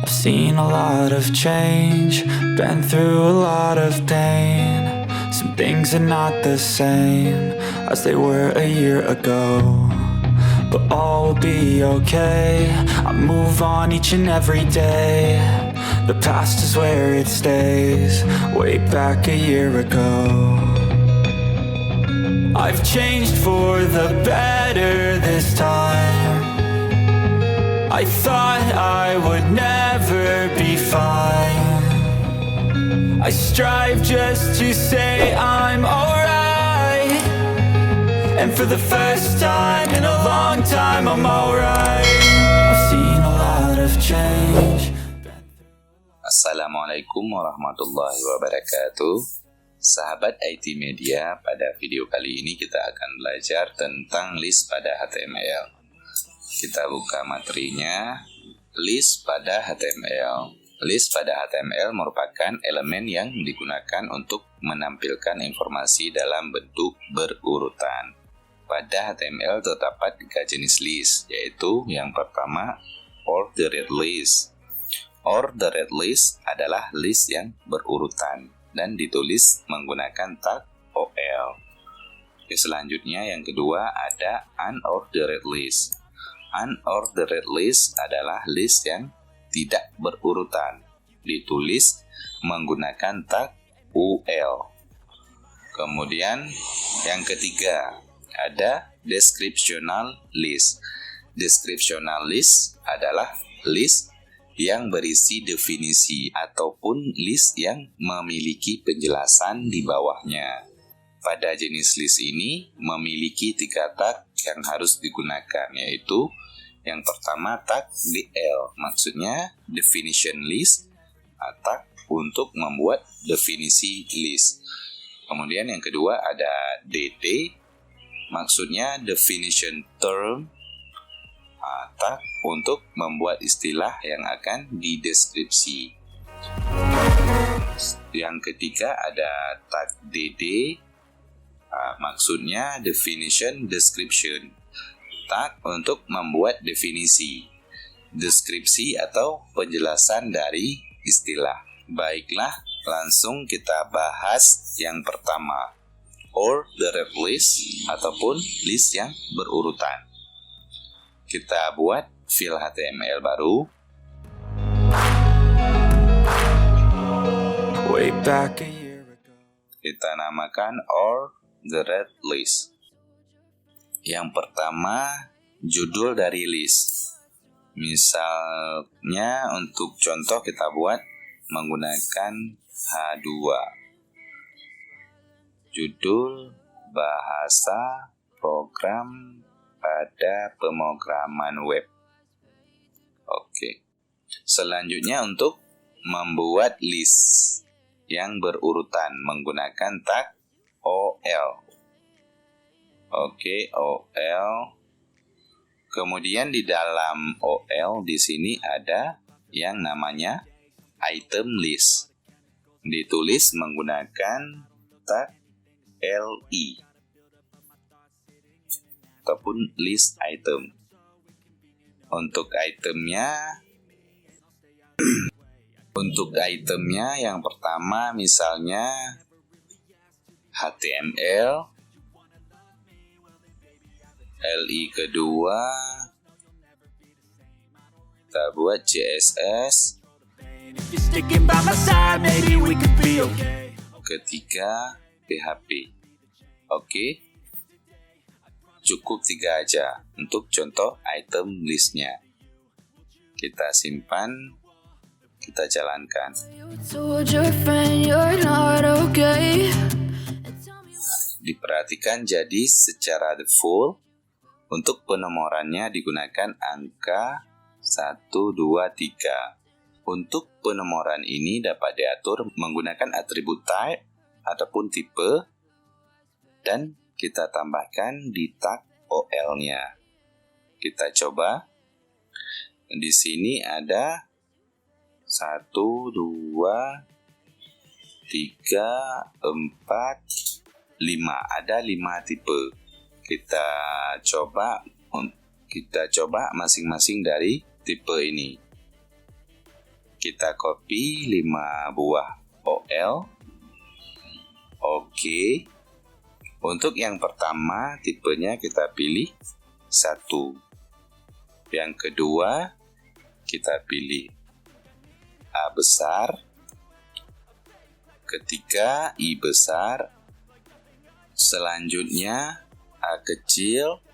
I've seen a lot of change, been through a lot of pain. Some things are not the same as they were a year ago, but all will be okay. I move on each and every day. The past is where it stays, way back a year ago. I've changed for the better this time. I thought I would never be fine. I strive just to say I'm alright, and for the first time in a long time I'm alright. I've seen a lot of change. Assalamualaikum warahmatullahi wabarakatuh. Sahabat IT Media, pada video kali ini kita akan belajar tentang list pada HTML. Kita buka materinya, list pada HTML. List pada HTML merupakan elemen yang digunakan untuk menampilkan informasi dalam bentuk berurutan. Pada HTML terdapat 3 jenis list, yaitu yang pertama, ordered list. Ordered list adalah list yang berurutan dan ditulis menggunakan tag OL. Selanjutnya yang kedua ada unordered list. Unordered list adalah list yang tidak berurutan, ditulis menggunakan tag UL. Kemudian yang ketiga ada descriptional list. Descriptional list adalah list yang berisi definisi ataupun list yang memiliki penjelasan di bawahnya. Pada jenis list ini memiliki 3 tag yang harus digunakan, yaitu yang pertama tag DL, maksudnya definition list, tag untuk membuat definisi list. Kemudian yang kedua ada DT, maksudnya definition term, tag untuk membuat istilah yang akan dideskripsi. Yang ketiga ada tag DD, maksudnya definition description, tag untuk membuat definisi, deskripsi atau penjelasan dari istilah. Baiklah, langsung kita bahas yang pertama, ordered list ataupun list yang berurutan. Kita buat file HTML baru. Way back a year ago. Kita namakan ordered list. Yang pertama, judul dari list. Misalnya untuk contoh kita buat menggunakan H2. Judul bahasa program pada pemrograman web. Oke. Selanjutnya untuk membuat list yang berurutan menggunakan tag OL. Oke, OL. Kemudian di dalam OL di sini ada yang namanya item list. Ditulis menggunakan tag LI ataupun list item. Untuk itemnya yang pertama misalnya HTML, LI kedua kita buat CSS, ketiga PHP. Oke, cukup 3 aja untuk contoh item listnya. Kita simpan, kita jalankan. Diperhatikan jadi secara default untuk penomorannya digunakan angka 1, 2, 3. Untuk penomoran ini dapat diatur menggunakan atribut type ataupun tipe, dan kita tambahkan di tag OL-nya. Kita coba. Di sini ada 1, 2, 3, 4, 5. Ada 5 tipe. Kita coba masing-masing dari tipe ini. Kita copy 5 buah OL. Oke. Untuk yang pertama, tipenya kita pilih 1. Yang kedua, kita pilih A besar. Ketiga, I besar. Selanjutnya, A kecil.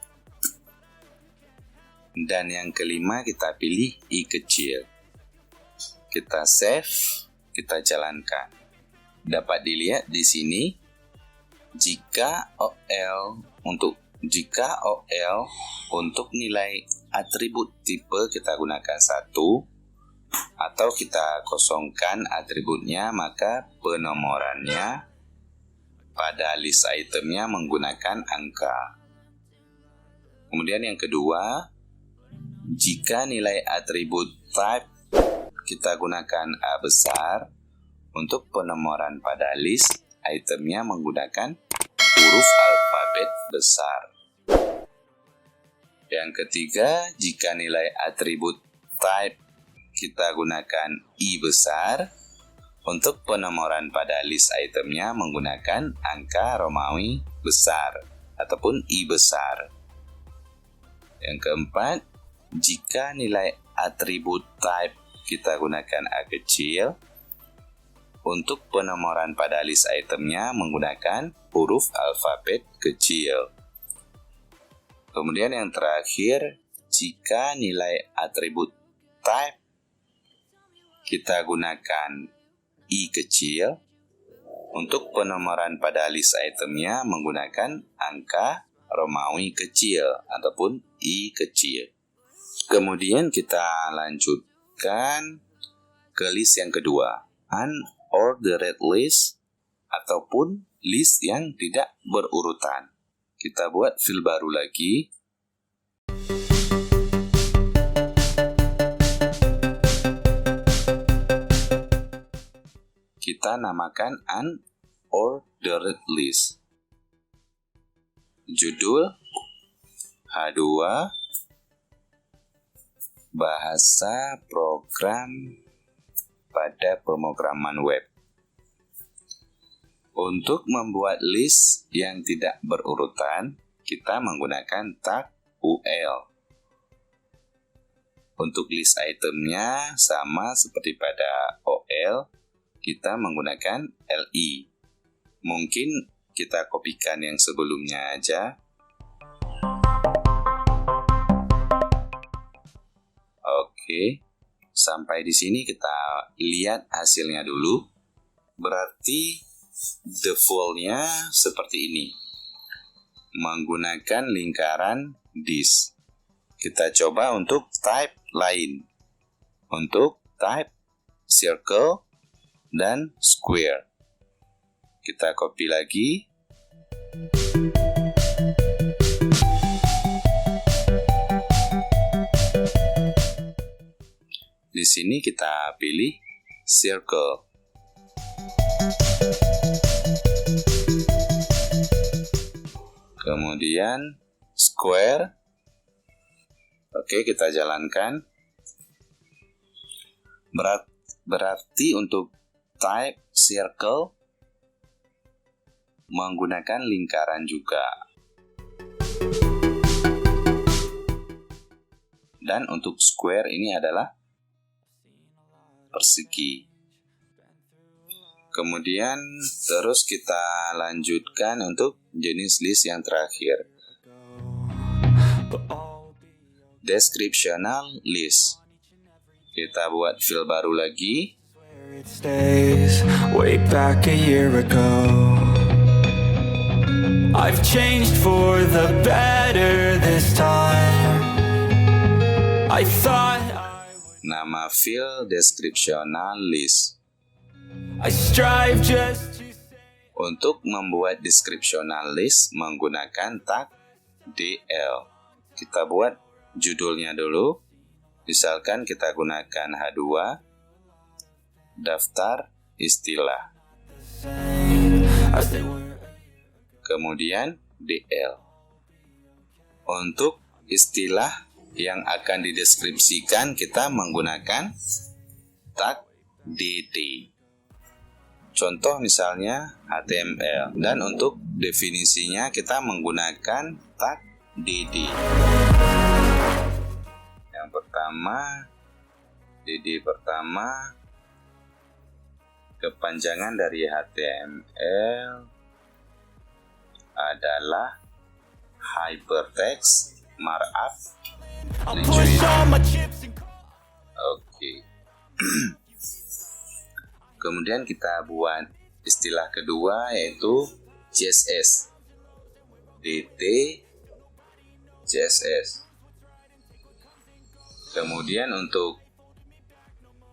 Dan yang kelima, kita pilih I kecil. Kita save, kita jalankan. Dapat dilihat di sini, jika OL untuk nilai atribut tipe kita gunakan 1, atau kita kosongkan atributnya, maka penomorannya pada list itemnya menggunakan angka. Kemudian yang kedua, jika nilai atribut type kita gunakan A besar, untuk penomoran pada list itemnya menggunakan huruf alfabet besar. Yang ketiga, jika nilai atribut type kita gunakan I besar, untuk penomoran pada list itemnya menggunakan angka Romawi besar ataupun I besar. Yang keempat, jika nilai atribut type kita gunakan A kecil, untuk penomoran pada list itemnya menggunakan huruf alfabet kecil. Kemudian yang terakhir, jika nilai atribut type kita gunakan I kecil, untuk penomoran pada list itemnya menggunakan angka Romawi kecil ataupun I kecil. Kemudian kita lanjutkan ke list yang kedua, unordered list ataupun list yang tidak berurutan. Kita buat file baru lagi. Kita namakan unordered list. Judul H2 Bahasa program pada pemrograman web. Untuk membuat list yang tidak berurutan, kita menggunakan tag UL. Untuk list itemnya sama seperti pada OL, kita menggunakan LI. Mungkin kita kopikan yang sebelumnya aja. Oke, sampai di sini kita lihat hasilnya dulu. Berarti default-nya seperti ini, menggunakan lingkaran this. Kita coba untuk type lain. Untuk type circle dan square. Kita copy lagi. Di sini kita pilih circle. Kemudian square. Oke, kita jalankan. Berarti untuk type circle menggunakan lingkaran juga. Dan untuk square ini adalah persegi. Kemudian terus kita lanjutkan untuk jenis list yang terakhir. Descriptional list. Kita buat file baru lagi. It stays way back a year ago. I've changed for the better this time. I thought Nama file descriptional list. I strive just to Untuk membuat descriptional list menggunakan tag DL. Kita buat judulnya dulu. Misalkan kita gunakan H2, daftar istilah. as they were. Kemudian DL. Untuk istilah yang akan dideskripsikan kita menggunakan tag DD. Contoh misalnya HTML, dan untuk definisinya kita menggunakan tag DD. Yang pertama, DD pertama, kepanjangan dari HTML adalah Hypertext Markup Language. Oke. Kemudian kita buat istilah kedua yaitu CSS. DT CSS. Kemudian untuk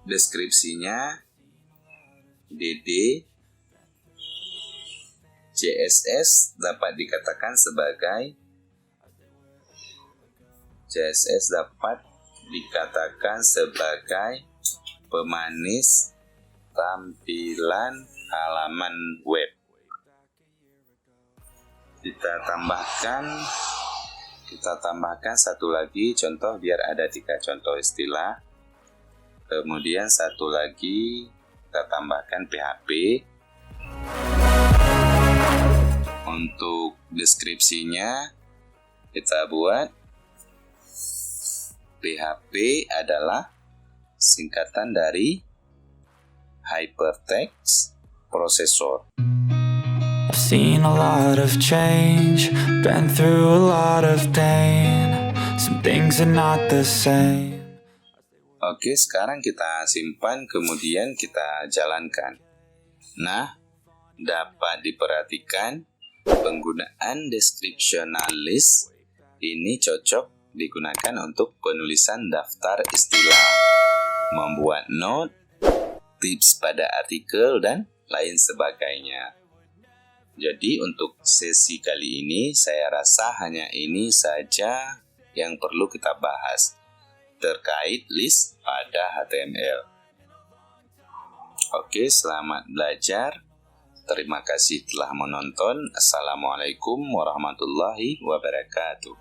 deskripsinya DD CSS dapat dikatakan sebagai pemanis tampilan halaman web. Kita tambahkan satu lagi contoh biar ada 3 contoh istilah. Kemudian satu lagi kita tambahkan PHP. Untuk deskripsinya kita buat PHP adalah singkatan dari Hypertext Processor. I've seen a lot of change, been through a lot of pain. Some things are not the same. Oke, sekarang kita simpan, kemudian kita jalankan. Nah, dapat diperhatikan penggunaan descriptional list ini cocok digunakan untuk penulisan daftar istilah, membuat note, tips pada artikel, dan lain sebagainya. Jadi untuk sesi kali ini saya rasa hanya ini saja yang perlu kita bahas terkait list pada HTML. Oke, selamat belajar. Terima kasih telah menonton. Assalamualaikum warahmatullahi wabarakatuh.